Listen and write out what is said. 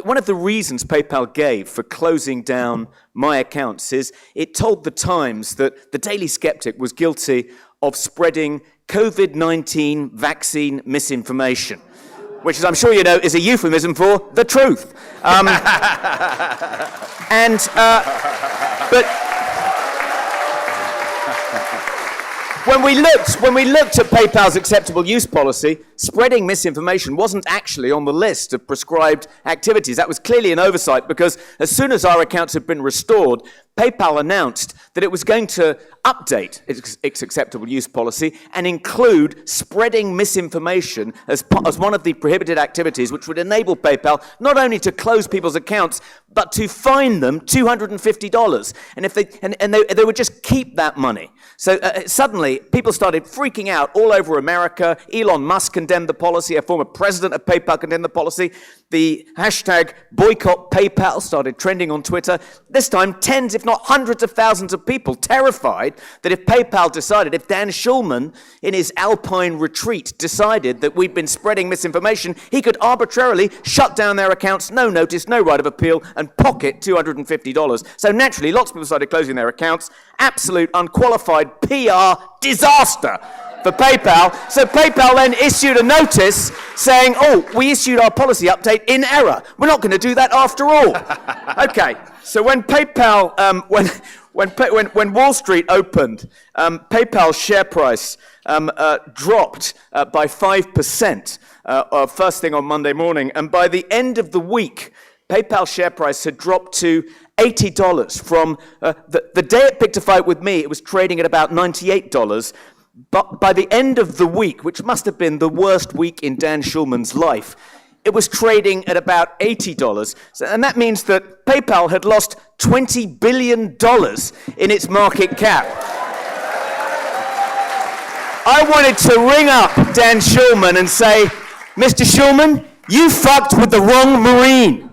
One of the reasons PayPal gave for closing down my accounts is it told the Times that the Daily Skeptic was guilty of spreading COVID-19 vaccine misinformation, which, as I'm sure you know, is a euphemism for the truth. But when we looked at PayPal's acceptable use policy, spreading misinformation wasn't actually on the list of prescribed activities. That was clearly an oversight, because as soon as our accounts had been restored, PayPal announced that it was going to update its acceptable use policy and include spreading misinformation as one of the prohibited activities, which would enable PayPal not only to close people's accounts, but to fine them $250. And they would just keep that money. So suddenly, people started freaking out all over America. Elon Musk condemned the policy. A former president of PayPal condemned the policy. The hashtag boycott PayPal started trending on Twitter. This time, tens, if not hundreds of thousands of people terrified that if PayPal decided, if Dan Schulman in his Alpine retreat decided that we'd been spreading misinformation, he could arbitrarily shut down their accounts, no notice, no right of appeal, and pocket $250. So naturally, lots of people started closing their accounts. Absolute unqualified PR disaster for PayPal. So PayPal then issued a notice saying, oh, we issued our policy update in error. We're not going to do that after all. Okay, so when PayPal, when Wall Street opened, PayPal's share price dropped by 5% first thing on Monday morning. And by the end of the week, PayPal's share price had dropped to $80 from the day it picked a fight with me, it was trading at about $98. But by the end of the week, which must have been the worst week in Dan Schulman's life, it was trading at about $80. And that means that PayPal had lost $20 billion in its market cap. I wanted to ring up Dan Schulman and say, Mr. Schulman, you fucked with the wrong Marine.